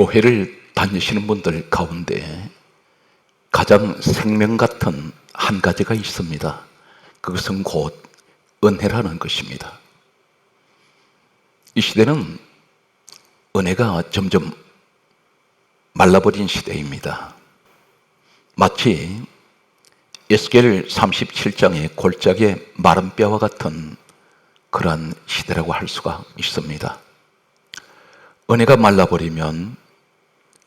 교회를 다니시는 분들 가운데 가장 생명 같은 한 가지가 있습니다. 그것은 곧 은혜라는 것입니다. 이 시대는 은혜가 점점 말라버린 시대입니다. 마치 에스겔 37장의 골짜기의 마른 뼈와 같은 그러한 시대라고 할 수가 있습니다. 은혜가 말라버리면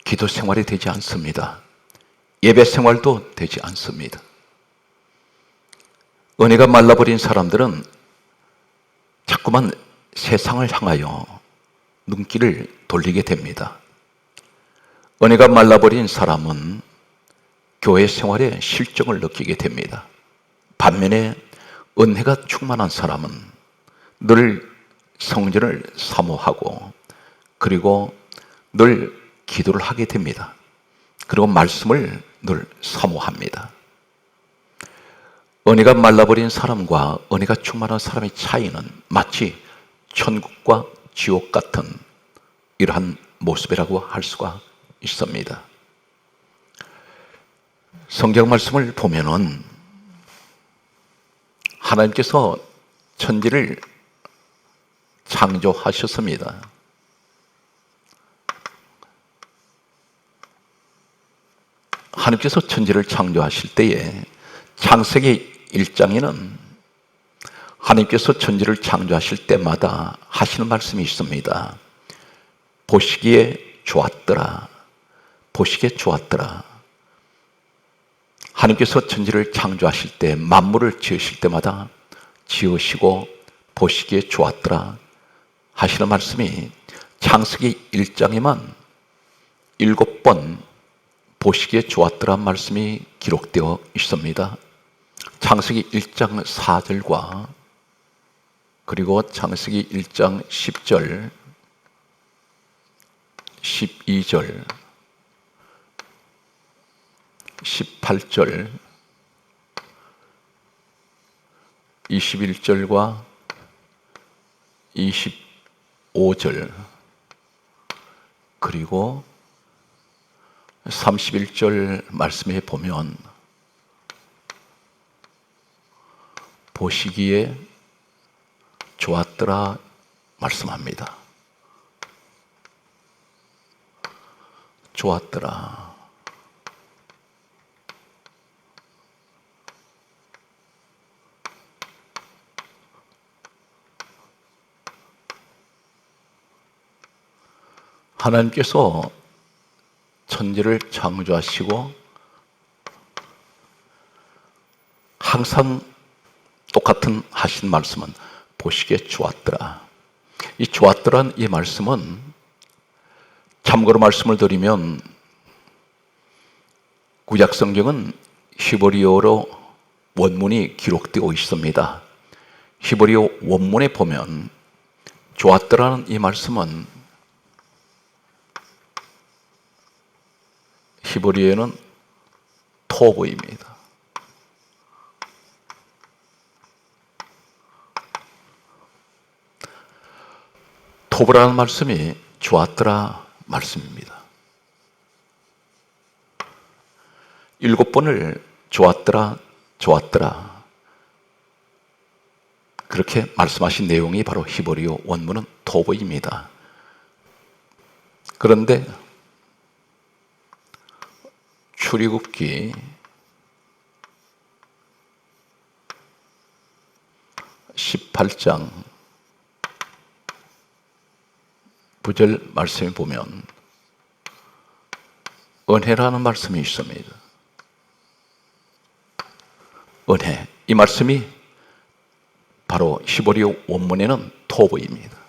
기도 생활이 되지 않습니다. 예배 생활도 되지 않습니다. 은혜가 말라버린 사람들은 자꾸만 세상을 향하여 눈길을 돌리게 됩니다. 은혜가 말라버린 사람은 교회 생활에 실정을 느끼게 됩니다. 반면에 은혜가 충만한 사람은 늘 성전을 사모하고 그리고 늘 기도를 하게 됩니다. 그리고 말씀을 늘 사모합니다. 은혜가 말라버린 사람과 은혜가 충만한 사람의 차이는 마치 천국과 지옥 같은 이러한 모습이라고 할 수가 있습니다. 성경 말씀을 보면은 하나님께서 천지를 창조하셨습니다. 하나님께서 천지를 창조하실 때에 창세기 1장에는 하나님께서 천지를 창조하실 때마다 하시는 말씀이 있습니다. 보시기에 좋았더라. 보시기에 좋았더라. 하나님께서 천지를 창조하실 때 만물을 지으실 때마다 지으시고 보시기에 좋았더라 하시는 말씀이 창세기 1장에만 7번 보시기에 좋았더라 말씀이 기록되어 있습니다. 창세기 1장 4절과 그리고 창세기 1장 10절, 12절, 18절, 21절과 25절 그리고 31절 말씀에 보면 보시기에 좋았더라 말씀합니다. 좋았더라. 하나님께서 천지를 창조하시고 항상 똑같은 하신 말씀은 보시기에 좋았더라. 이 좋았더라는 이 말씀은 참고로 말씀을 드리면 구약 성경은 히브리어로 원문이 기록되어 있습니다. 히브리어 원문에 보면 좋았더라는 이 말씀은 히브리어는 토브입니다. 토브라는 말씀이 좋았더라 말씀입니다. 7번을 좋았더라 좋았더라 그렇게 말씀하신 내용이 바로 히브리어 원문은 토브입니다. 그런데 출애굽기 18장 9절 말씀에 보면 은혜라는 말씀이 있습니다. 은혜, 이 말씀이 바로 히브리어 원문에는 토브입니다.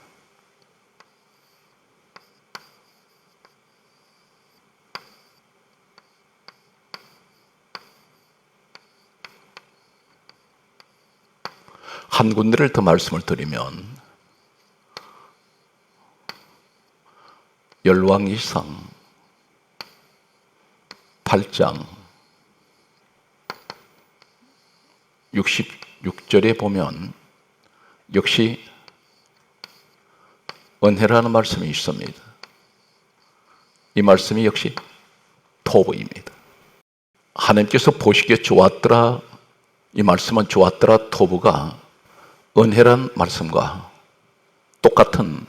한 군데를 더 말씀을 드리면 열왕기상 8장 66절에 보면 역시 은혜라는 말씀이 있습니다. 이 말씀이 역시 토부입니다. 하나님께서 보시기에 좋았더라, 이 말씀은 좋았더라 토부가 은혜란 말씀과 똑같은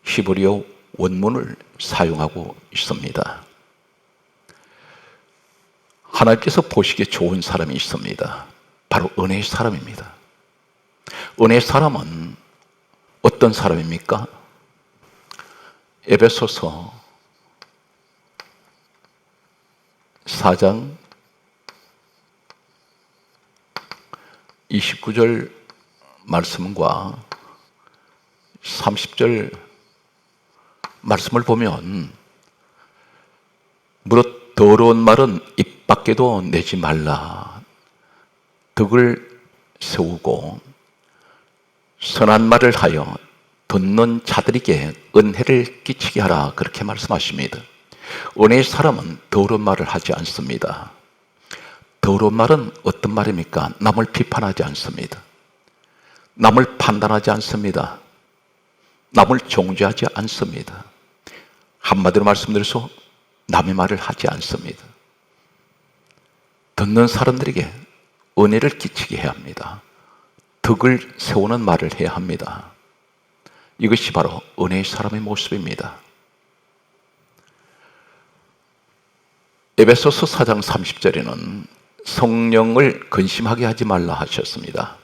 히브리어 원문을 사용하고 있습니다. 하나님께서 보시기에 좋은 사람이 있습니다. 바로 은혜의 사람입니다. 은혜의 사람은 어떤 사람입니까? 에베소서 4장 29절 말씀과 30절 말씀을 보면 무릇 더러운 말은 입 밖에도 내지 말라. 덕을 세우고 선한 말을 하여 듣는 자들에게 은혜를 끼치게 하라. 그렇게 말씀하십니다. 은혜의 사람은 더러운 말을 하지 않습니다. 더러운 말은 어떤 말입니까? 남을 비판하지 않습니다. 남을 판단하지 않습니다. 남을 정죄하지 않습니다. 한마디로 말씀드려서 남의 말을 하지 않습니다. 듣는 사람들에게 은혜를 끼치게 해야 합니다. 덕을 세우는 말을 해야 합니다. 이것이 바로 은혜의 사람의 모습입니다. 에베소서 4장 30절에는 성령을 근심하게 하지 말라 하셨습니다.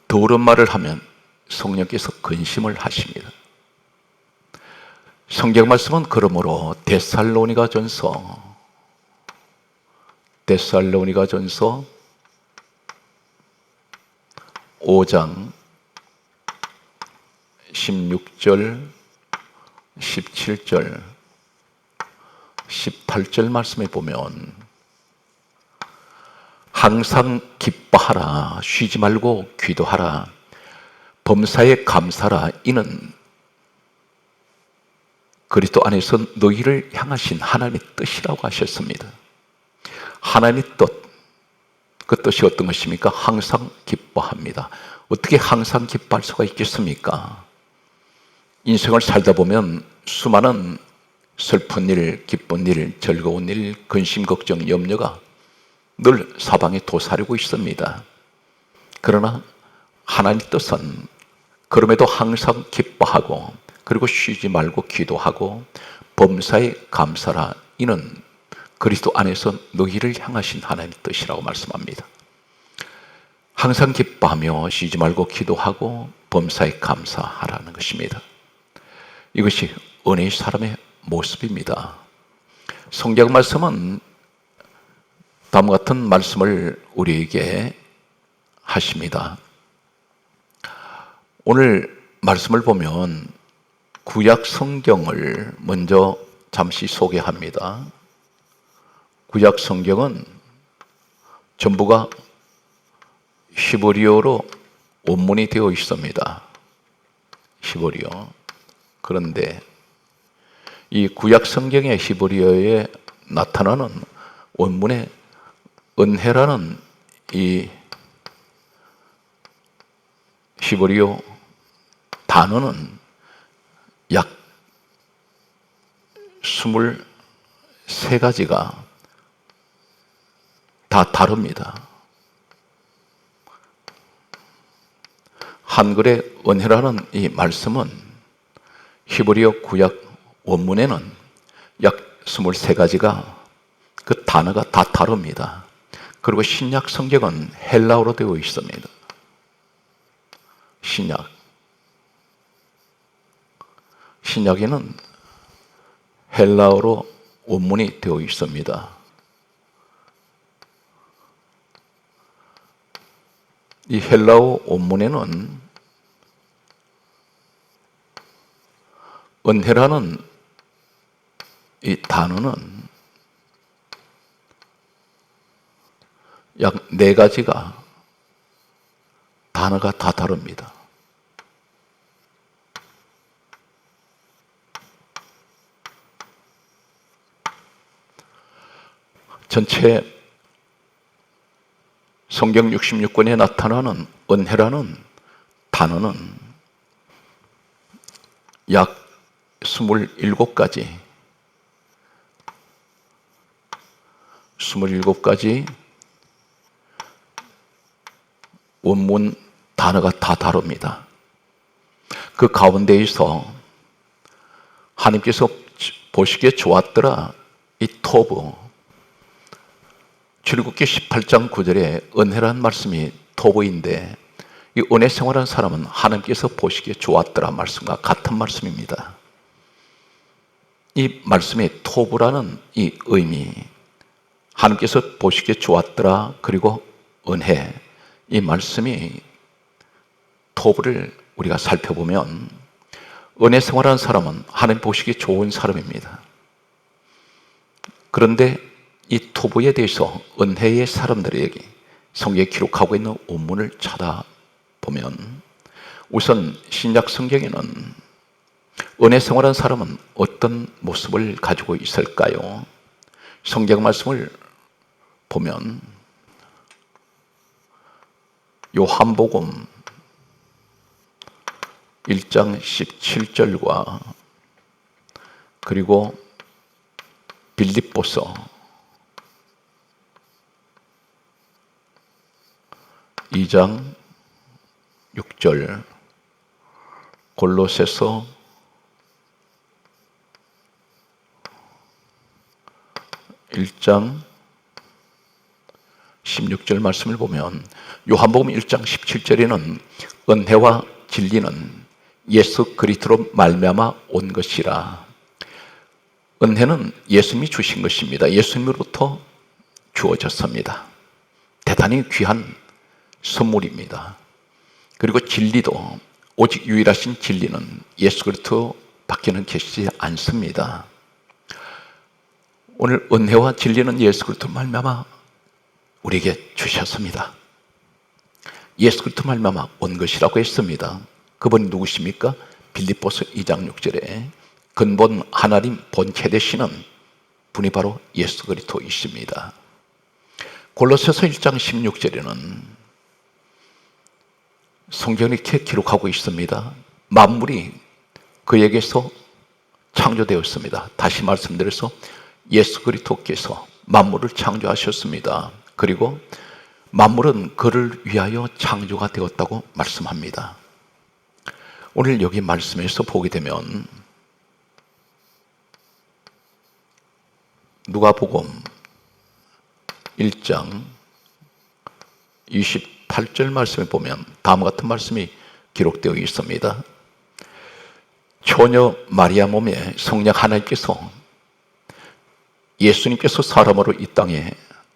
더러운 말을 하면 성령께서 근심을 하십니다. 성경 말씀은 그러므로 데살로니가전서 5장 16절 17절 18절 말씀에 보면 항상 기뻐하라, 쉬지 말고 기도하라, 범사에 감사라, 이는 그리스도 안에서 너희를 향하신 하나님의 뜻이라고 하셨습니다. 하나님의 뜻, 그 뜻이 어떤 것입니까? 항상 기뻐합니다. 어떻게 항상 기뻐할 수가 있겠습니까? 인생을 살다 보면 수많은 슬픈 일, 기쁜 일, 즐거운 일, 근심, 걱정, 염려가 늘 사방에 도사리고 있습니다. 그러나 하나님의 뜻은 그럼에도 항상 기뻐하고 그리고 쉬지 말고 기도하고 범사에 감사라, 이는 그리스도 안에서 너희를 향하신 하나님의 뜻이라고 말씀합니다. 항상 기뻐하며 쉬지 말고 기도하고 범사에 감사하라는 것입니다. 이것이 은혜의 사람의 모습입니다. 성경 말씀은 다음과 같은 말씀을 우리에게 하십니다. 오늘 말씀을 보면 구약 성경을 먼저 잠시 소개합니다. 구약 성경은 전부가 히브리어로 원문이 되어 있습니다. 히브리어. 그런데 이 구약 성경의 히브리어에 나타나는 원문의 은혜라는 이 히브리어 단어는 약 23가지가 다 다릅니다. 한글의 은혜라는 이 말씀은 히브리어 구약 원문에는 약 23가지가 그 단어가 다 다릅니다. 그리고 신약 성경은 헬라어로 되어 있습니다. 신약에는 헬라어로 원문이 되어 있습니다. 이 헬라어 원문에는 은혜라는 이 단어는 약 4가지가 단어가 다 다릅니다. 전체 성경 66권에 나타나는 은혜라는 단어는 약 27가지 27가지 원문 단어가 다 다릅니다. 그 가운데에서 하나님께서 보시기에 좋았더라, 이 토브, 출애굽기 18장 9절에 은혜라는 말씀이 토브인데, 이 은혜 생활한 사람은 하나님께서 보시기에 좋았더라 말씀과 같은 말씀입니다. 이 말씀의 토브라는 이 의미, 하나님께서 보시기에 좋았더라, 그리고 은혜, 이 말씀이 토브를 우리가 살펴보면 은혜 생활하는 사람은 하나님 보시기에 좋은 사람입니다. 그런데 이 토브에 대해서 은혜의 사람들에게 성경에 기록하고 있는 원문을 찾아보면 우선 신약 성경에는 은혜 생활하는 사람은 어떤 모습을 가지고 있을까요? 성경 말씀을 보면 요한복음 1장 17절과 그리고 빌립보서 2장 6절, 골로새서 1장 16절 말씀을 보면 요한복음 1장 17절에는 은혜와 진리는 예수 그리스도로 말미암아 온 것이라. 은혜는 예수님이 주신 것입니다. 예수님으로부터 주어졌습니다. 대단히 귀한 선물입니다. 그리고 진리도 오직 유일하신 진리는 예수 그리스도 밖에는 계시지 않습니다. 오늘 은혜와 진리는 예수 그리스도 말미암아 우리에게 주셨습니다. 예수 그리스도 말미암아 온 것이라고 했습니다. 그분이 누구십니까? 빌립보서 2장 6절에 근본 하나님 본체 되시는 분이 바로 예수 그리스도이십니다. 골로새서 1장 16절에는 성경이 이렇게 기록하고 있습니다. 만물이 그에게서 창조되었습니다. 다시 말씀드려서 예수 그리스도께서 만물을 창조하셨습니다. 그리고 만물은 그를 위하여 창조가 되었다고 말씀합니다. 오늘 여기 말씀에서 보게 되면 누가복음 1장 28절 말씀에 보면 다음과 같은 말씀이 기록되어 있습니다. 처녀 마리아 몸에 성령 하나님께서 예수님께서 사람으로 이 땅에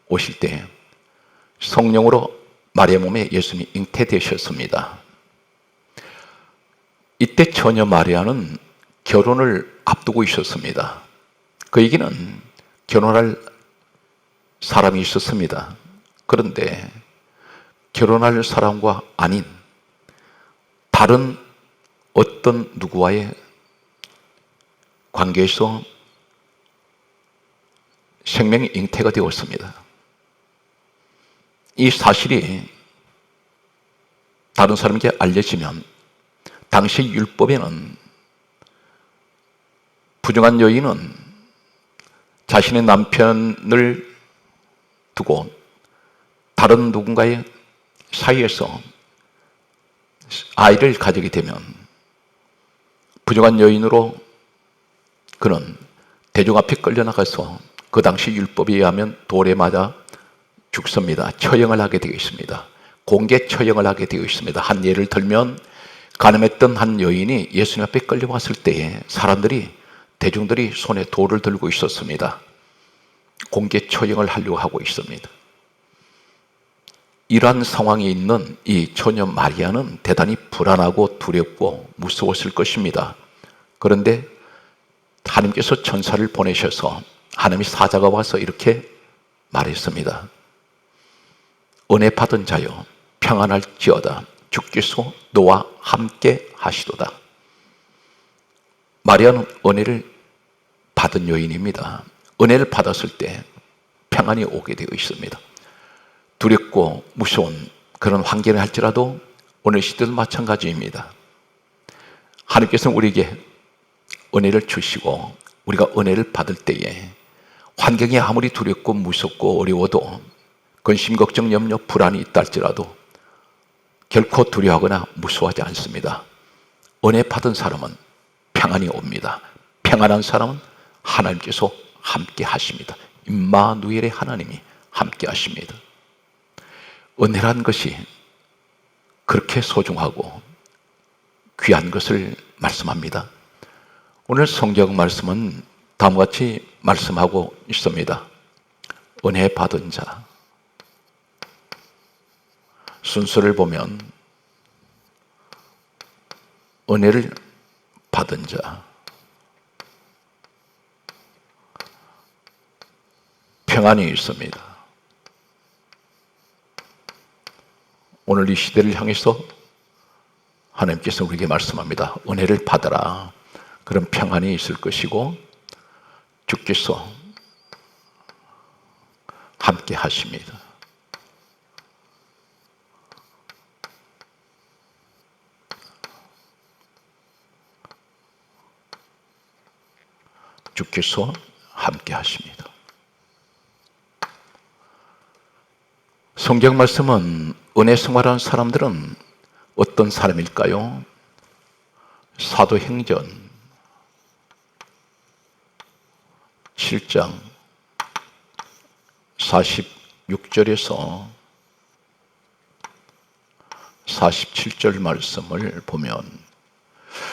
오실 때 성령으로 마리아 몸에 예수님이 잉태되셨습니다. 이때 처녀 마리아는 결혼을 앞두고 있었습니다. 그에게는 결혼할 사람이 있었습니다. 그런데 결혼할 사람과 아닌 다른 어떤 누구와의 관계에서 생명이 잉태가 되었습니다. 이 사실이 다른 사람에게 알려지면 당시 율법에는 부정한 여인은 자신의 남편을 두고 다른 누군가의 사이에서 아이를 가지게 되면 부정한 여인으로 그는 대중 앞에 끌려나가서 그 당시 율법에 의하면 돌에 맞아 죽습니다. 처형을 하게 되어 있습니다. 공개 처형을 하게 되어 있습니다. 한 예를 들면 가늠했던 한 여인이 예수님 앞에 끌려왔을 때에 대중들이 손에 돌을 들고 있었습니다. 공개 처형을 하려고 하고 있습니다. 이러한 상황에 있는 이 처녀 마리아는 대단히 불안하고 두렵고 무서웠을 것입니다. 그런데 하나님께서 천사를 보내셔서 하나님의 사자가 와서 이렇게 말했습니다. 은혜 받은 자여 평안할지어다. 주께서 너와 함께 하시도다. 마리아는 은혜를 받은 여인입니다. 은혜를 받았을 때 평안이 오게 되어 있습니다. 두렵고 무서운 그런 환경을 할지라도 오늘 시대도 마찬가지입니다. 하나님께서는 우리에게 은혜를 주시고 우리가 은혜를 받을 때에 환경이 아무리 두렵고 무섭고 어려워도 근심, 걱정, 염려, 불안이 있다 할지라도 결코 두려워하거나 무서워하지 않습니다. 은혜 받은 사람은 평안이 옵니다. 평안한 사람은 하나님께서 함께 하십니다. 임마누엘의 하나님이 함께 하십니다. 은혜란 것이 그렇게 소중하고 귀한 것을 말씀합니다. 오늘 성경 말씀은 다음과 같이 말씀하고 있습니다. 은혜 받은 자. 순서를 보면 은혜를 받은 자, 평안이 있습니다. 오늘 이 시대를 향해서 하나님께서 우리에게 말씀합니다. 은혜를 받아라. 그런 평안이 있을 것이고 주께서 함께 하십니다. 주께서 함께 하십니다. 성경 말씀은 은혜 생활하는 사람들은 어떤 사람일까요? 사도행전 7장 46절에서 47절 말씀을 보면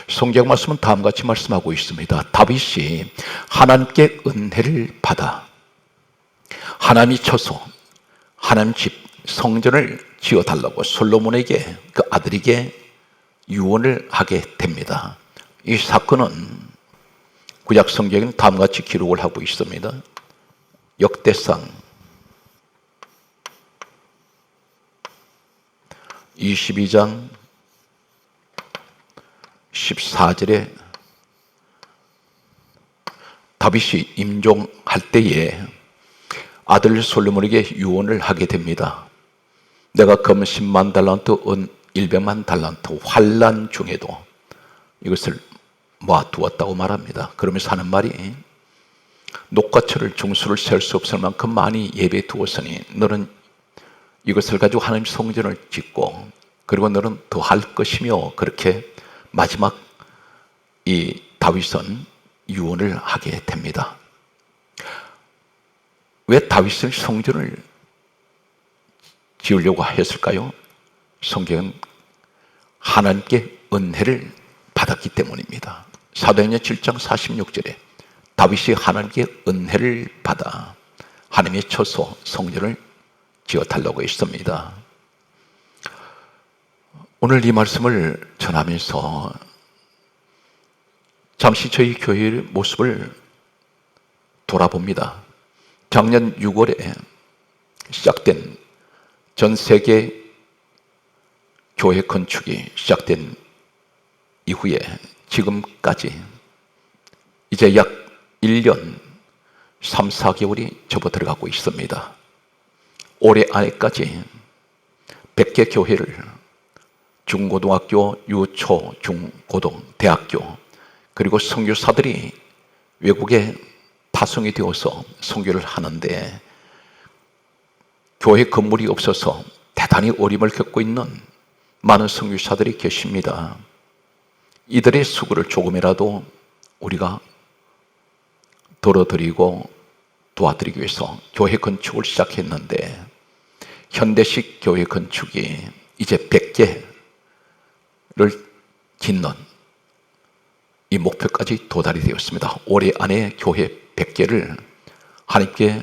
성경 말씀은 다음과 같이 말씀하고 있습니다. 다윗이 하나님께 은혜를 받아 하나님이 쳐서 하나님 집 성전을 지어달라고 솔로몬에게 그 아들에게 유언을 하게 됩니다. 이 사건은 구약 성경에는 다음과 같이 기록을 하고 있습니다. 역대상 22장 14절에 다윗이 임종할 때에 아들 솔로몬에게 유언을 하게 됩니다. 내가 금 10만 달란트, 은 100만 달란트, 환난 중에도 이것을 모아두었다고 말합니다. 그러면서 하는 말이 녹과철을 중수를 셀 수 없을 만큼 많이 예배에 두었으니 너는 이것을 가지고 하나님 성전을 짓고 그리고 너는 더 할 것이며 그렇게 마지막 이 다윗은 유언을 하게 됩니다. 왜 다윗은 성전을 지으려고 했을까요? 성경은 하나님께 은혜를 받았기 때문입니다. 사도행전 7장 46절에 다윗이 하나님께 은혜를 받아 하나님의 처소 성전을 지어달라고 했습니다. 오늘 이 말씀을 전하면서 잠시 저희 교회의 모습을 돌아봅니다. 작년 6월에 시작된 전 세계 교회 건축이 시작된 이후에 지금까지 이제 약 1년 3, 4개월이 접어들어가고 있습니다. 올해 안에까지 100개 교회를 중고등학교, 유초, 중, 고등, 대학교 그리고 선교사들이 외국에 파송이 되어서 선교를 하는데 교회 건물이 없어서 대단히 어려움을 겪고 있는 많은 선교사들이 계십니다. 이들의 수고를 조금이라도 우리가 덜어드리고 도와드리기 위해서 교회 건축을 시작했는데 현대식 교회 건축이 이제 100개를 짓는 이 목표까지 도달이 되었습니다. 올해 안에 교회 100개를 하나님께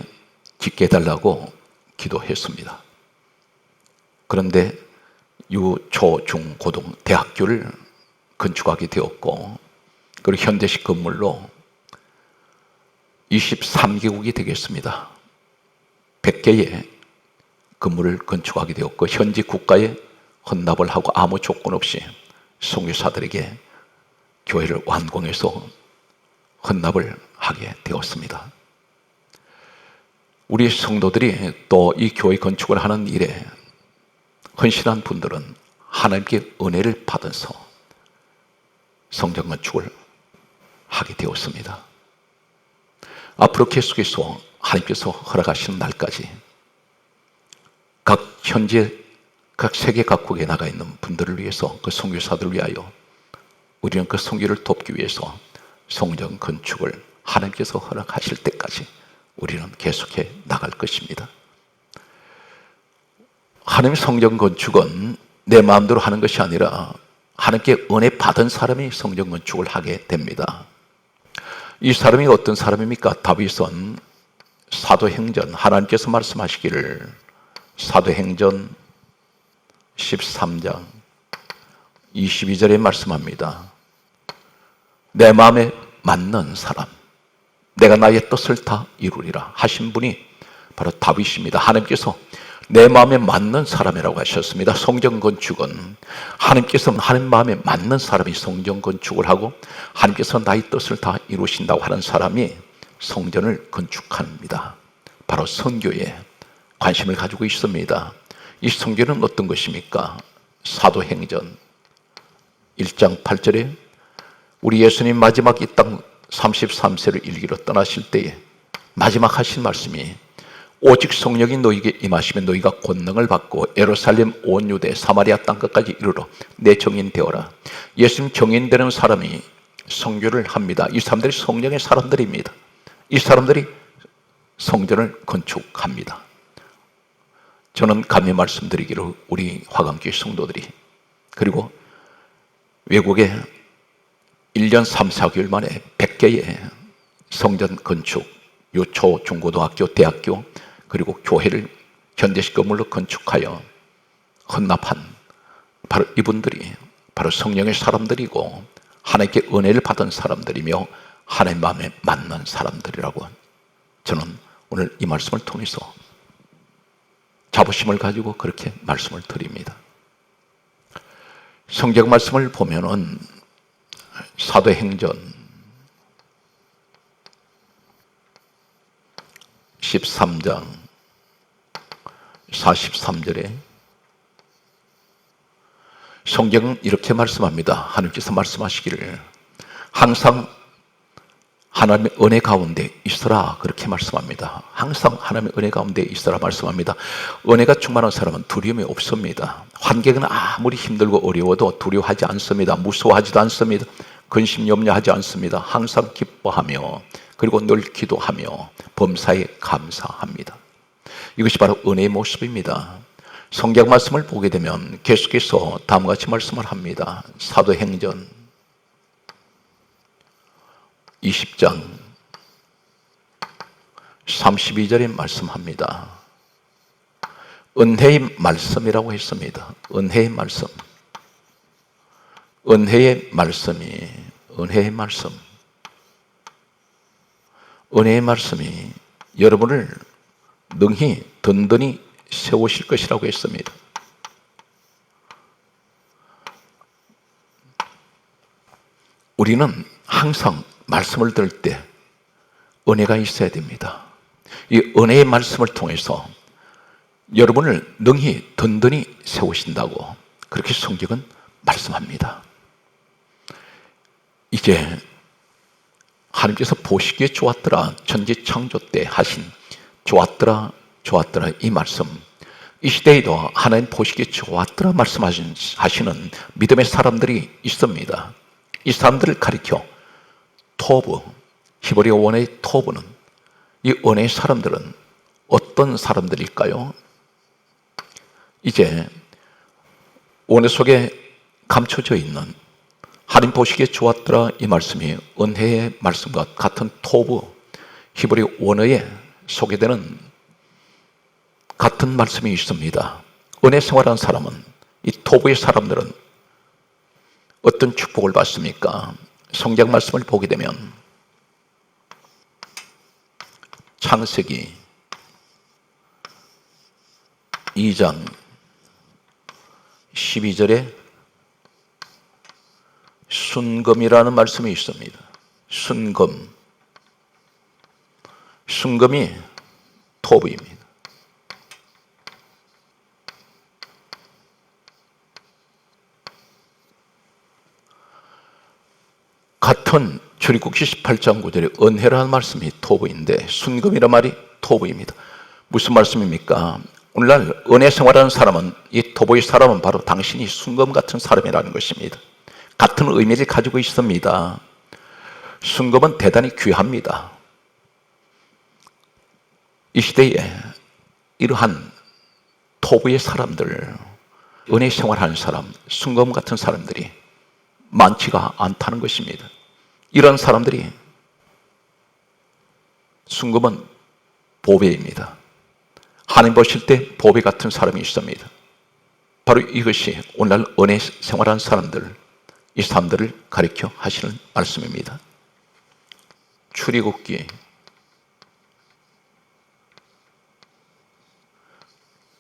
짓게 해달라고 기도했습니다. 그런데 유, 초, 중, 고등, 대학교를 건축하게 되었고 그리고 현대식 건물로 23개국이 되겠습니다. 100개의 건물을 건축하게 되었고 현지 국가에 헌납을 하고 아무 조건 없이 선교사들에게 교회를 완공해서 헌납을 하게 되었습니다. 우리 성도들이 또 이 교회 건축을 하는 일에 헌신한 분들은 하나님께 은혜를 받아서 성전 건축을 하게 되었습니다. 앞으로 계속해서 하나님께서 허락하시는 날까지 각 현재 각 세계 각국에 나가 있는 분들을 위해서, 그 선교사들을 위하여 우리는 그 선교를 돕기 위해서 성전 건축을 하나님께서 허락하실 때까지 우리는 계속해 나갈 것입니다. 하나님의 성전 건축은 내 마음대로 하는 것이 아니라 하나님께 은혜 받은 사람이 성전 건축을 하게 됩니다. 이 사람이 어떤 사람입니까? 다윗은 사도행전, 하나님께서 말씀하시기를 사도행전 13장 22절에 말씀합니다. 내 마음에 맞는 사람, 내가 나의 뜻을 다 이루리라 하신 분이 바로 다윗입니다. 하나님께서 내 마음에 맞는 사람이라고 하셨습니다. 성전 건축은 하나님께서 하나님 마음에 맞는 사람이 성전 건축을 하고 하나님께서 나의 뜻을 다 이루신다고 하는 사람이 성전을 건축합니다. 바로 선교에 관심을 가지고 있습니다. 이 성전은 어떤 것입니까? 사도행전 1장 8절에 우리 예수님 마지막 이 땅 33세를 일기로 떠나실 때에 마지막 하신 말씀이 오직 성령이 너희에게 임하시면 너희가 권능을 받고 예루살렘 온 유대 사마리아 땅끝까지 이르러 내 정인 되어라. 예수님 정인 되는 사람이 선교를 합니다. 이 사람들이 성령의 사람들입니다. 이 사람들이 성전을 건축합니다. 저는 감히 말씀드리기를 우리 화강교회 성도들이, 그리고 외국에 1년 3, 4개월 만에 100개의 성전 건축, 요초, 중고등학교, 대학교, 그리고 교회를 현대식 건물로 건축하여 헌납한 바로 이분들이 바로 성령의 사람들이고 하나님께 은혜를 받은 사람들이며 하나님 마음에 맞는 사람들이라고 저는 오늘 이 말씀을 통해서 자부심을 가지고 그렇게 말씀을 드립니다. 성경 말씀을 보면은 사도행전 13장 43절에 성경은 이렇게 말씀합니다. 하나님께서 말씀하시기를 항상 하나님의 은혜 가운데 있어라, 그렇게 말씀합니다. 항상 하나님의 은혜 가운데 있어라 말씀합니다. 은혜가 충만한 사람은 두려움이 없습니다. 환경은 아무리 힘들고 어려워도 두려워하지 않습니다. 무서워하지도 않습니다. 근심 염려하지 않습니다. 항상 기뻐하며 그리고 늘 기도하며 범사에 감사합니다. 이것이 바로 은혜의 모습입니다. 성경 말씀을 보게 되면 계속해서 다음과 같이 말씀을 합니다. 사도행전 20장 32절에 말씀합니다. 은혜의 말씀이라고 했습니다. 은혜의 말씀. 은혜의 말씀이, 은혜의 말씀. 은혜의 말씀이 여러분을 능히 든든히 세우실 것이라고 했습니다. 우리는 항상 말씀을 들을 때 은혜가 있어야 됩니다. 이 은혜의 말씀을 통해서 여러분을 능히 든든히 세우신다고 그렇게 성경은 말씀합니다. 이제 하나님께서 보시기에 좋았더라, 천지 창조 때 하신 좋았더라 좋았더라 이 말씀, 이 시대에도 하나님 보시기에 좋았더라 말씀하시는 믿음의 사람들이 있습니다. 이 사람들을 가리켜 토브, 히브리어 원어의 토브는, 이 은혜의 사람들은 어떤 사람들일까요? 이제 원어 속에 감춰져 있는 하나님 보시기에 좋았더라 이 말씀이 은혜의 말씀과 같은 토브, 히브리 원어에 소개되는 같은 말씀이 있습니다. 은혜 생활한 사람은, 이 토브의 사람들은 어떤 축복을 받습니까? 성경 말씀을 보게 되면 창세기 2장 12절에 순금이라는 말씀이 있습니다. 순금. 순금이 토브입니다. 같은 출애굽기 18장 9절에 은혜라는 말씀이 토브인데 순금이란 말이 토부입니다. 무슨 말씀입니까? 오늘날 은혜 생활하는 사람은, 이 토부의 사람은 바로 당신이 순금 같은 사람이라는 것입니다. 같은 의미를 가지고 있습니다. 순금은 대단히 귀합니다. 이 시대에 이러한 토부의 사람들, 은혜 생활하는 사람, 순금 같은 사람들이 많지가 않다는 것입니다. 이런 사람들이, 순금은 보배입니다. 하나님 보실 때 보배 같은 사람이 있습니다. 바로 이것이 오늘날 은혜 생활하는 사람들, 이 사람들을 가리켜 하시는 말씀입니다. 출애굽기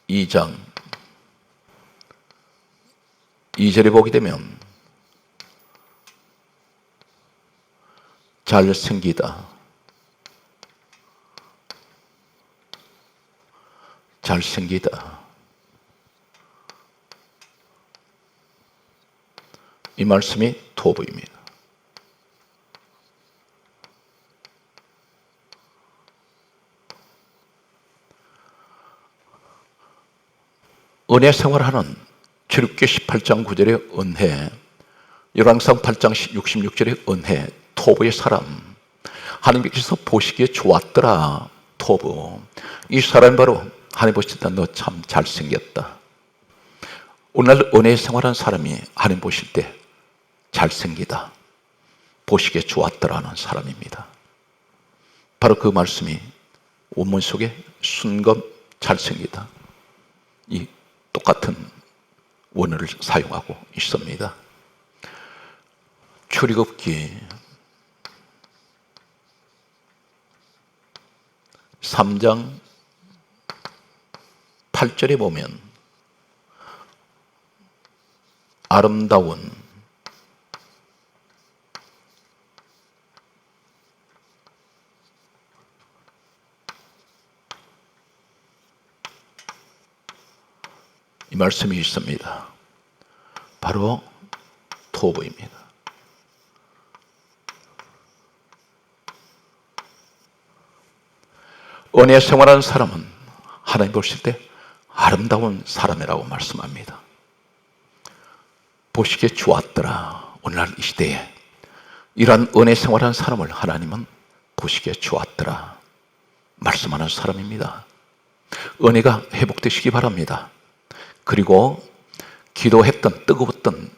2장 2절에 보게 되면 잘생기다, 잘생기다, 이 말씀이 토부입니다. 은혜 생활하는 출애굽기 18장 9절의 은혜, 열왕기상 8장 66절의 은혜, 토부의 사람, 하나님께서 보시기에 좋았더라. 토부, 이 사람이 바로 하나님 보실 때 너 참 잘생겼다. 오늘날 은혜 생활하는 사람이 하나님 보실 때 잘생기다, 보시기에 좋았더라는 사람입니다. 바로 그 말씀이 원문 속에 순금, 잘생기다, 이 똑같은 원어를 사용하고 있습니다. 출애굽기 3장 8절에 보면 아름다운, 이 말씀이 있습니다. 바로 토부입니다. 은혜 생활하는 사람은 하나님 보실 때 아름다운 사람이라고 말씀합니다. 보시기에 좋았더라. 오늘날 이 시대에 이러한 은혜 생활하는 사람을 하나님은 보시기에 좋았더라 말씀하는 사람입니다. 은혜가 회복되시기 바랍니다. 그리고 기도했던 뜨거웠던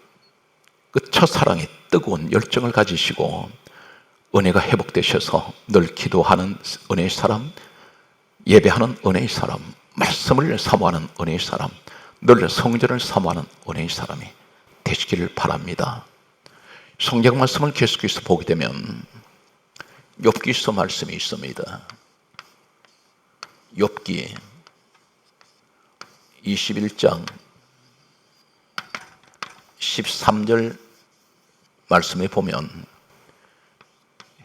그 첫사랑의 뜨거운 열정을 가지시고 은혜가 회복되셔서 늘 기도하는 은혜의 사람, 예배하는 은혜의 사람, 말씀을 사모하는 은혜의 사람, 늘 성전을 사모하는 은혜의 사람이 되시기를 바랍니다. 성경 말씀을 계속해서 보게 되면 욥기서 말씀이 있습니다. 욥기 21장 13절 말씀에 보면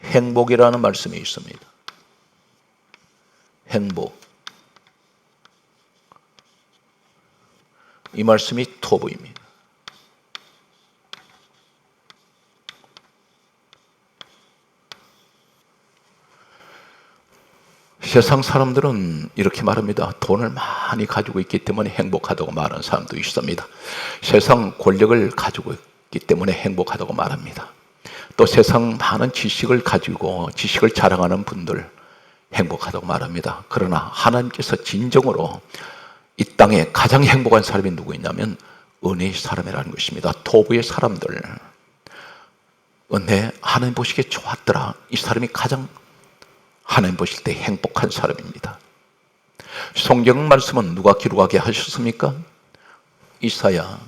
행복이라는 말씀이 있습니다. 행복, 이 말씀이 토부입니다. 세상 사람들은 이렇게 말합니다. 돈을 많이 가지고 있기 때문에 행복하다고 말하는 사람도 있습니다. 세상 권력을 가지고 있기 때문에 행복하다고 말합니다. 또 세상 많은 지식을 가지고 지식을 자랑하는 분들 행복하다고 말합니다. 그러나 하나님께서 진정으로 이 땅에 가장 행복한 사람이 누구 있냐면 은혜의 사람이라는 것입니다. 토부의 사람들, 은혜, 하나님 보시기에 좋았더라, 이 사람이 가장 하나님 보실 때 행복한 사람입니다. 성경 말씀은 누가 기록하게 하셨습니까? 이사야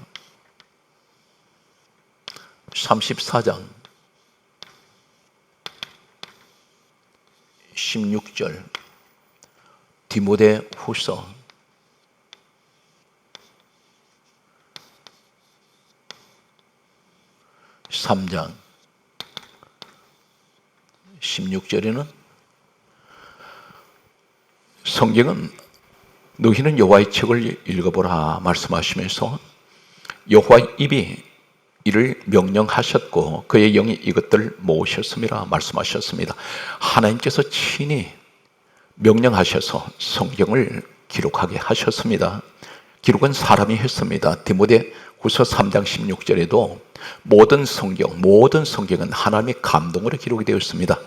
34장 16절, 디모데 후서 3장 16절에는 성경은 너희는 여호와의 책을 읽어보라 말씀하시면서 여호와의 입이 이를 명령하셨고 그의 영이 이것들을 모으셨음이라 말씀하셨습니다. 하나님께서 친히 명령하셔서 성경을 기록하게 하셨습니다. 기록은 사람이 했습니다. 디모데 후서 3장 16절에도 모든 성경은 하나님의 감동으로 기록이 되었습니다.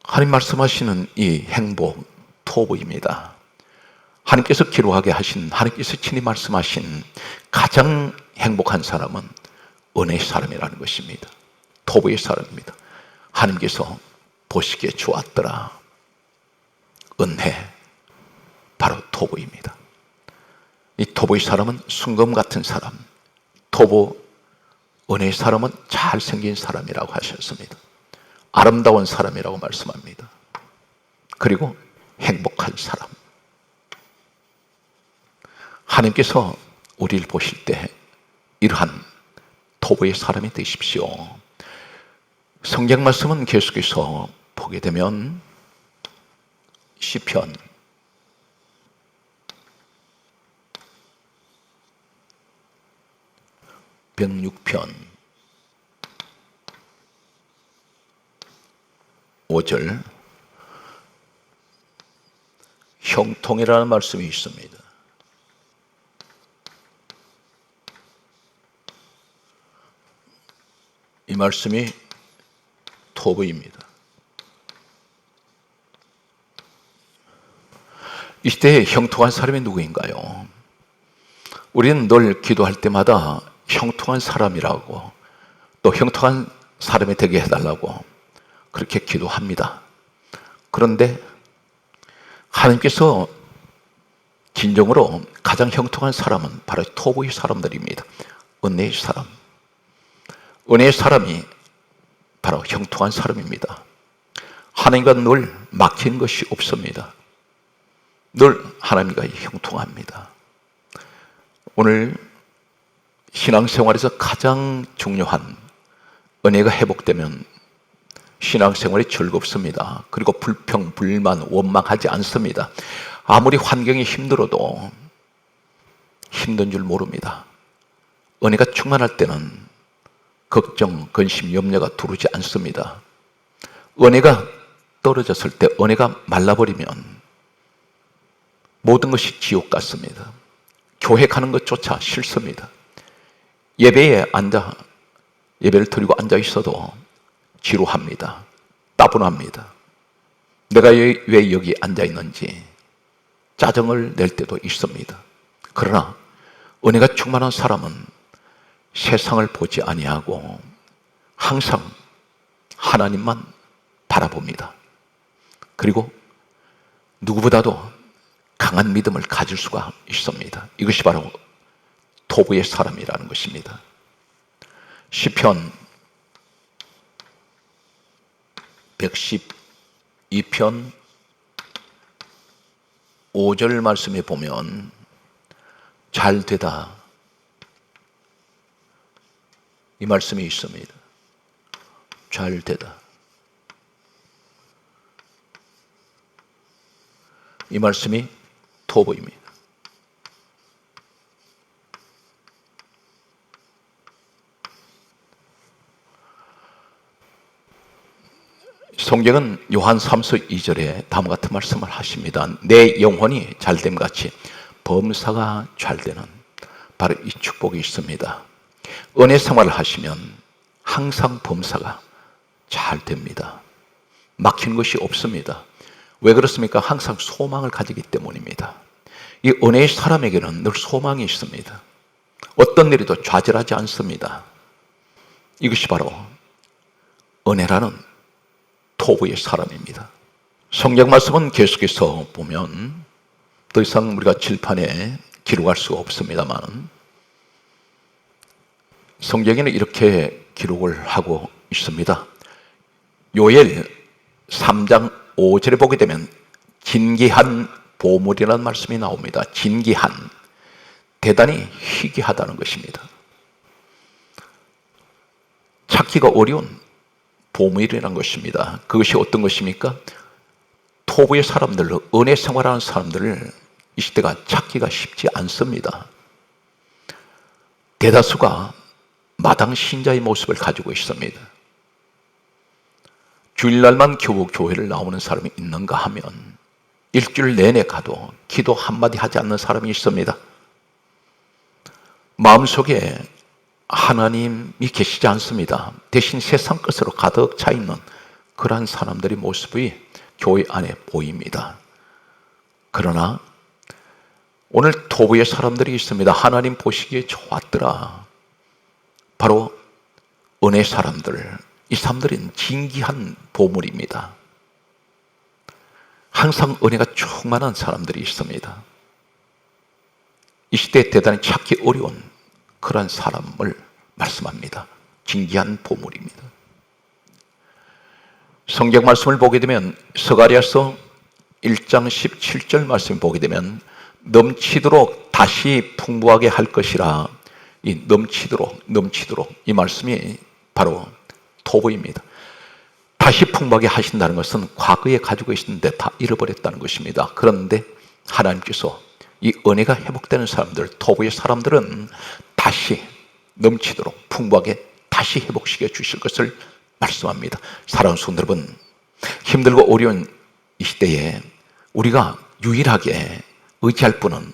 하나님 말씀하시는 이 행복, 토부입니다. 하나님께서 기록하게 하신, 하나님께서 친히 말씀하신 가장 행복한 사람은 은혜의 사람이라는 것입니다. 토부의 사람입니다. 하나님께서 보시기에 좋았더라. 은혜, 바로 토부입니다. 이 토부의 사람은 순금 같은 사람, 토부, 은혜의 사람은 잘생긴 사람이라고 하셨습니다. 아름다운 사람이라고 말씀합니다. 그리고 행복한 사람. 하나님께서 우리를 보실 때 이러한 토부의 사람이 되십시오. 성경 말씀은 계속해서 보게 되면 시편 106편 5절 형통이라는 말씀이 있습니다. 이 말씀이 토부입니다. 이 시대에 형통한 사람이 누구인가요? 우리는 늘 기도할 때마다 형통한 사람이라고, 또 형통한 사람이 되게 해달라고 그렇게 기도합니다. 그런데 하나님께서 진정으로 가장 형통한 사람은 바로 토부의 사람들입니다. 은혜의 사람. 은혜의 사람이 바로 형통한 사람입니다. 하나님과 늘 막힌 것이 없습니다. 늘 하나님과 형통합니다. 오늘 신앙생활에서 가장 중요한 은혜가 회복되면 신앙생활이 즐겁습니다. 그리고 불평, 불만, 원망하지 않습니다. 아무리 환경이 힘들어도 힘든 줄 모릅니다. 은혜가 충만할 때는 걱정, 근심, 염려가 두르지 않습니다. 은혜가 떨어졌을 때, 은혜가 말라버리면 모든 것이 지옥 같습니다. 교회 가는 것조차 싫습니다. 예배에 예배를 드리고 앉아 있어도 지루합니다. 따분합니다. 내가 왜 여기 앉아 있는지 짜증을 낼 때도 있습니다. 그러나 은혜가 충만한 사람은 세상을 보지 아니하고 항상 하나님만 바라봅니다. 그리고 누구보다도 강한 믿음을 가질 수가 있습니다. 이것이 바로 토부의 사람이라는 것입니다. 시편 112편 5절 말씀에 보면 잘되다, 이 말씀이 있습니다. 잘되다. 이 말씀이 토부입니다. 성경은 요한 3서 2절에 다음과 같은 말씀을 하십니다. 내 영혼이 잘됨같이 범사가 잘되는 바로 이 축복이 있습니다. 은혜 생활을 하시면 항상 범사가 잘 됩니다. 막힌 것이 없습니다. 왜 그렇습니까? 항상 소망을 가지기 때문입니다. 이 은혜의 사람에게는 늘 소망이 있습니다. 어떤 일에도 좌절하지 않습니다. 이것이 바로 은혜라는 토부의 사람입니다. 성경 말씀은 계속해서 보면 더 이상 우리가 칠판에 기록할 수가 없습니다만 성경에는 이렇게 기록을 하고 있습니다. 요엘 3장 5절에 보게 되면 진귀한 보물이라는 말씀이 나옵니다. 진귀한, 대단히 희귀하다는 것입니다. 찾기가 어려운 보물이라는 것입니다. 그것이 어떤 것입니까? 토부의 사람들, 은혜 생활하는 사람들을 이 시대가 찾기가 쉽지 않습니다. 대다수가 마당 신자의 모습을 가지고 있습니다. 주일날만 겨우 교회를 나오는 사람이 있는가 하면 일주일 내내 가도 기도 한마디 하지 않는 사람이 있습니다. 마음속에 하나님이 계시지 않습니다. 대신 세상 것으로 가득 차 있는 그러한 사람들의 모습이 교회 안에 보입니다. 그러나 오늘 토부의 사람들이 있습니다. 하나님 보시기에 좋았더라. 바로 은혜 사람들. 이 사람들은 진귀한 보물입니다. 항상 은혜가 충만한 사람들이 있습니다. 이 시대에 대단히 찾기 어려운 그런 사람을 말씀합니다. 진귀한 보물입니다. 성경 말씀을 보게 되면 스가랴서 1장 17절 말씀을 보게 되면 넘치도록 다시 풍부하게 할 것이라. 이 넘치도록 이 말씀이 바로 토부입니다. 다시 풍부하게 하신다는 것은 과거에 가지고 있었는데 다 잃어버렸다는 것입니다. 그런데 하나님께서 이 은혜가 회복되는 사람들, 토부의 사람들은 다시 넘치도록 풍부하게 다시 회복시켜 주실 것을 말씀합니다. 사랑하는 성도 여러분, 힘들고 어려운 이 시대에 우리가 유일하게 의지할 분은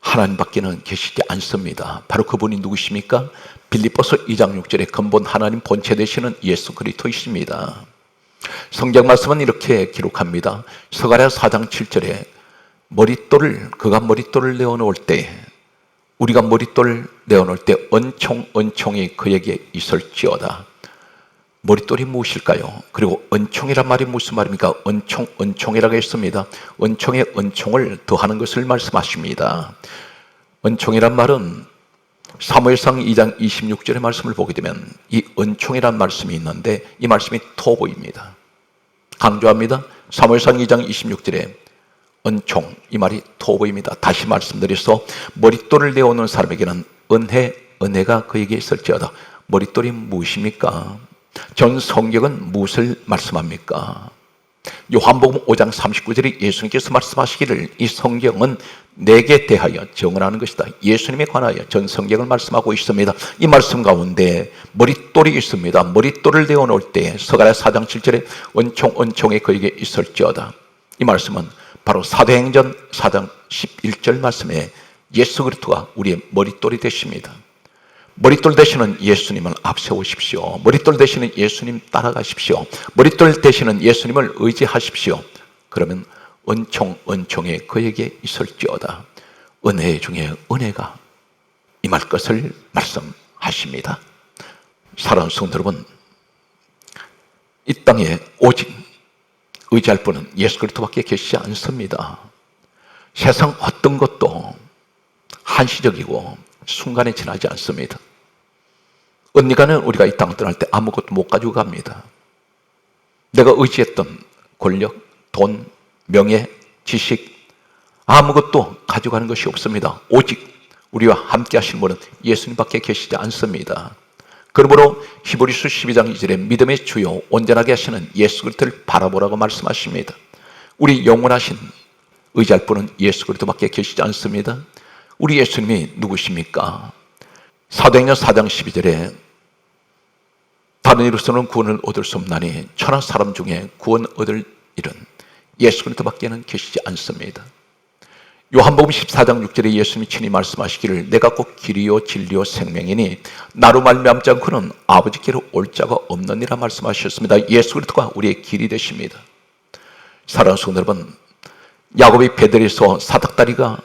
하나님밖에는 계시지 않습니다. 바로 그분이 누구십니까? 빌립보서 2장 6절에 근본 하나님 본체 되시는 예수 그리스도이십니다. 성경 말씀은 이렇게 기록합니다. 스가랴 4장 7절에 그가 머릿돌을 내어놓을 때, 우리가 머릿돌을 내어놓을 때 은총이 그에게 있을지어다. 머릿돌이 무엇일까요? 그리고 은총이란 말이 무슨 말입니까? 은총이라고 했습니다. 은총에 은총을 더하는 것을 말씀하십니다. 은총이란 말은 사무엘상 2장 26절의 말씀을 보게 되면 이 은총이란 말씀이 있는데 이 말씀이 토보입니다. 강조합니다. 사무엘상 2장 26절에 은총, 이 말이 토보입니다. 다시 말씀드려서 머릿돌을 내어놓은 사람에게는 은혜가 그에게 있을지어다. 머릿돌이 무엇입니까? 전 성경은 무엇을 말씀합니까? 요한복음 5장 39절에 예수님께서 말씀하시기를 이 성경은 내게 대하여 증언하는 것이다. 예수님에 관하여 전 성경을 말씀하고 있습니다. 이 말씀 가운데 머릿돌이 있습니다. 머릿돌을 내어놓을 때 스가랴 4장 7절에 은총에 그에게 있을지어다. 이 말씀은 바로 사도행전 4장 11절 말씀에 예수 그리스도가 우리의 머릿돌이 되십니다. 머릿돌 되시는 예수님을 앞세우십시오. 머릿돌 되시는 예수님 따라가십시오. 머릿돌 되시는 예수님을 의지하십시오. 그러면 은총에 그에게 있을지어다. 은혜 중에 은혜가 임할 것을 말씀하십니다. 사랑하는 성도 여러분, 이 땅에 오직 의지할 분은 예수 그리스도밖에 계시지 않습니다. 세상 어떤 것도 한시적이고 순간에 지나지 않습니다. 언니가는 우리가 이 땅을 떠날 때 아무것도 못 가지고 갑니다. 내가 의지했던 권력, 돈, 명예, 지식 아무것도 가져가는 것이 없습니다. 오직 우리와 함께 하신 분은 예수님밖에 계시지 않습니다. 그러므로 히브리서 12장 2절에 믿음의 주요 온전하게 하시는 예수 그리스도를 바라보라고 말씀하십니다. 우리 영원하신 의지할 분은 예수 그리스도밖에 계시지 않습니다. 우리 예수님이 누구십니까? 사도행전 4장 12절에 다른 이로서는 구원을 얻을 수 없나니 천하 사람 중에 구원 얻을 일은 예수 그리스도밖에는 계시지 않습니다. 요한복음 14장 6절에 예수님이 친히 말씀하시기를 내가 곧 길이요 진리요 생명이니 나로 말미암지 않고는 아버지께로 올 자가 없느니라 말씀하셨습니다. 예수 그리스도가 우리의 길이 되십니다. 사랑하는 성도 여러분, 야곱이 베델에서 사닥다리가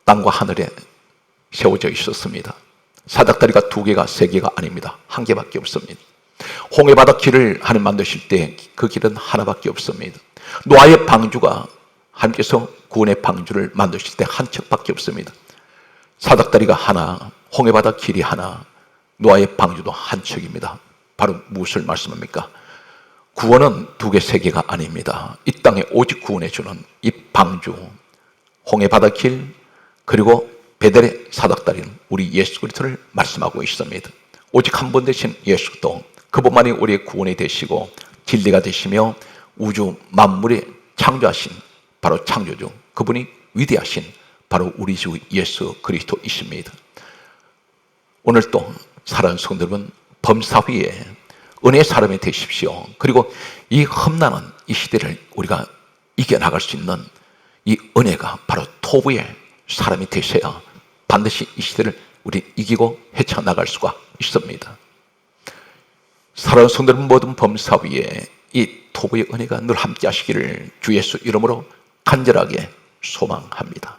땅과 하늘에 세워져 있었습니다. 사닥다리가 2개가 3개가 아닙니다. 1개밖에 없습니다. 홍해바다 길을 하나님 만드실 때 그 길은 하나밖에 없습니다. 노아의 방주가 하나님께서 구원의 방주를 만드실 때 한 척밖에 없습니다. 사닥다리가 하나, 홍해바다 길이 하나, 노아의 방주도 한 척입니다. 바로 무엇을 말씀합니까? 구원은 2개, 3개가 아닙니다. 이 땅에 오직 구원해 주는 이 방주, 홍해바다 길, 그리고 베델의 사닥다리는 우리 예수 그리스도를 말씀하고 있습니다. 오직 한 분 되신 예수 그리스도, 그분만이 우리의 구원이 되시고 진리가 되시며 우주 만물에 창조하신 바로 창조주, 그분이 위대하신 바로 우리 주 예수 그리스도이십니다. 오늘 또 사랑하는 성도 여러분, 범사 위에 은혜의 사람이 되십시오. 그리고 이 험난한 이 시대를 우리가 이겨나갈 수 있는 이 은혜가 바로 토부의 사람이 되셔야 반드시 이 시대를 우리 이기고 헤쳐나갈 수가 있습니다. 사랑하는 성도 여러분, 모든 범사 위에 이 토부의 은혜가 늘 함께 하시기를 주 예수 이름으로 간절하게 소망합니다.